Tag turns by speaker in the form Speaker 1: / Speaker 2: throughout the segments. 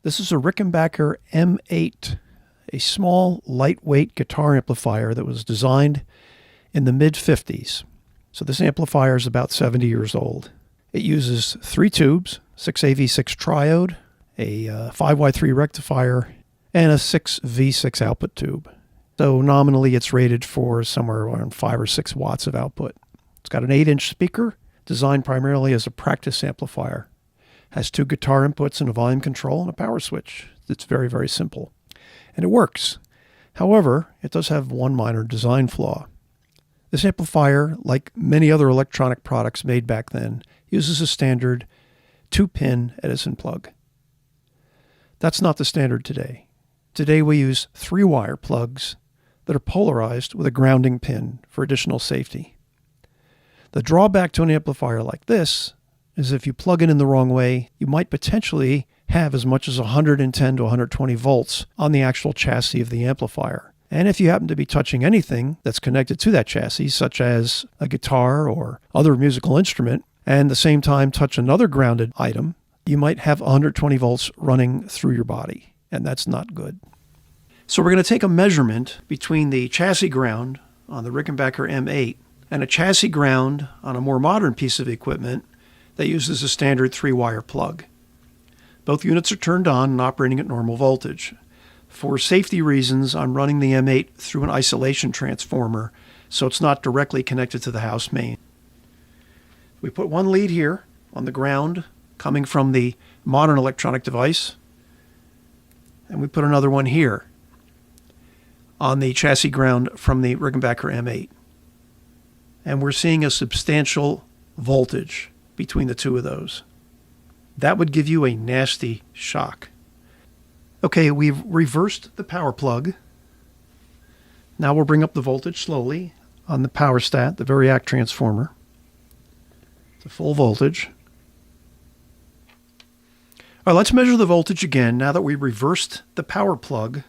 Speaker 1: This is a Rickenbacker M8, a small, lightweight guitar amplifier that was designed in the mid-50s. So this amplifier is about 70 years old. It uses 3 tubes, 6AV6 triode, a 5Y3 rectifier, and a 6V6 output tube. So nominally it's rated for somewhere around 5 or 6 watts of output. It's got an 8-inch speaker, designed primarily as a practice amplifier. Has 2 guitar inputs and a volume control and a power switch. It's very, very simple. And it works. However, it does have one minor design flaw. This amplifier, like many other electronic products made back then, uses a standard 2-pin Edison plug. That's not the standard today. Today we use 3-wire plugs that are polarized with a grounding pin for additional safety. The drawback to an amplifier like this is if you plug it in the wrong way, you might potentially have as much as 110 to 120 volts on the actual chassis of the amplifier. And if you happen to be touching anything that's connected to that chassis, such as a guitar or other musical instrument, and at the same time touch another grounded item, you might have 120 volts running through your body, and that's not good. So we're going to take a measurement between the chassis ground on the Rickenbacker M8 and a chassis ground on a more modern piece of equipment that uses a standard 3-wire plug. Both units are turned on and operating at normal voltage. For safety reasons, I'm running the M8 through an isolation transformer, so it's not directly connected to the house main. We put one lead here on the ground coming from the modern electronic device, and we put another one here on the chassis ground from the Rickenbacker M8. And we're seeing a substantial voltage between the two of those. That would give you a nasty shock. Okay, we've reversed the power plug. Now we'll bring up the voltage slowly on the power stat, the variac transformer, to full voltage. All right, let's measure the voltage again now that we reversed the power plug.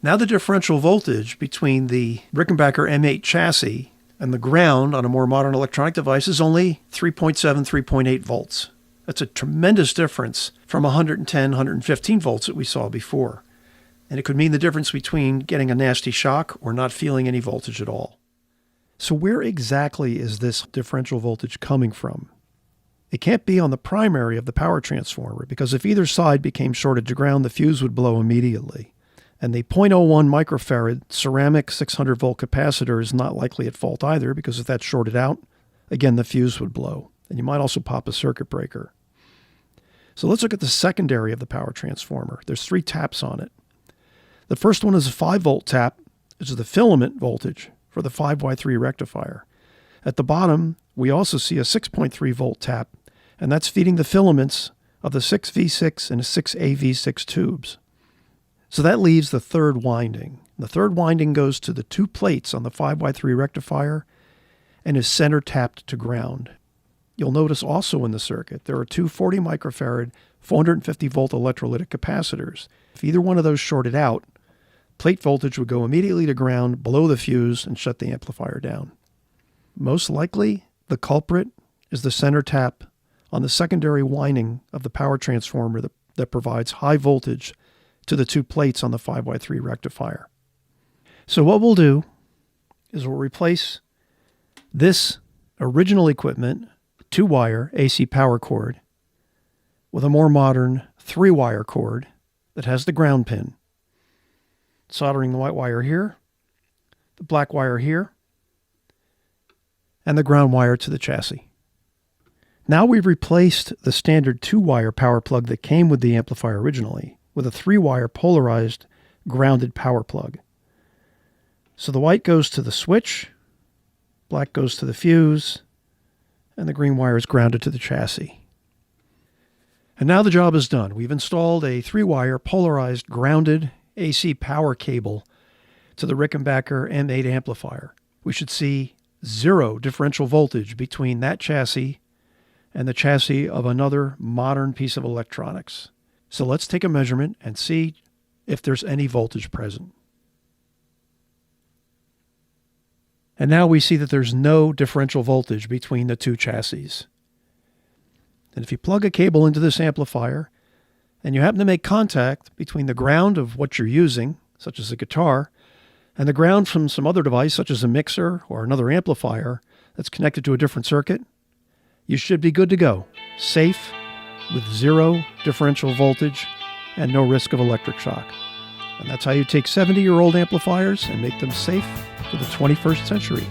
Speaker 1: Now the differential voltage between the Rickenbacker M8 chassis and the ground on a more modern electronic device is only 3.7, 3.8 volts. That's a tremendous difference from 110, 115 volts that we saw before. And it could mean the difference between getting a nasty shock or not feeling any voltage at all. So where exactly is this differential voltage coming from? It can't be on the primary of the power transformer, because if either side became shorted to ground, the fuse would blow immediately. And the 0.01 microfarad ceramic 600 volt capacitor is not likely at fault either, because if that's shorted out, again, the fuse would blow. And you might also pop a circuit breaker. So let's look at the secondary of the power transformer. There's 3 taps on it. The first one is a 5 volt tap. This is the filament voltage for the 5Y3 rectifier. At the bottom, we also see a 6.3 volt tap, and that's feeding the filaments of the 6V6 and 6AV6 tubes. So that leaves the third winding. The third winding goes to the 2 plates on the 5Y3 rectifier and is center tapped to ground. You'll notice also in the circuit there are 2 40 microfarad, 450 volt electrolytic capacitors. If either one of those shorted out, plate voltage would go immediately to ground, below the fuse, and shut the amplifier down. Most likely, the culprit is the center tap on the secondary winding of the power transformer that provides high voltage to the 2 plates on the 5Y3 rectifier. So what we'll do is we'll replace this original equipment, 2-wire AC power cord, with a more modern 3-wire cord that has the ground pin. Soldering the white wire here, the black wire here, and the ground wire to the chassis. Now we've replaced the standard 2-wire power plug that came with the amplifier originally with a 3-wire polarized grounded power plug. So the white goes to the switch, black goes to the fuse, and the green wire is grounded to the chassis. And now the job is done. We've installed a 3-wire polarized grounded AC power cable to the Rickenbacker M8 amplifier. We should see 0 differential voltage between that chassis and the chassis of another modern piece of electronics. So let's take a measurement and see if there's any voltage present. And now we see that there's no differential voltage between the 2 chassis. And if you plug a cable into this amplifier and you happen to make contact between the ground of what you're using, such as a guitar, and the ground from some other device, such as a mixer or another amplifier that's connected to a different circuit, you should be good to go, safe, with zero differential voltage and no risk of electric shock. And that's how you take 70-year-old amplifiers and make them safe for the 21st century.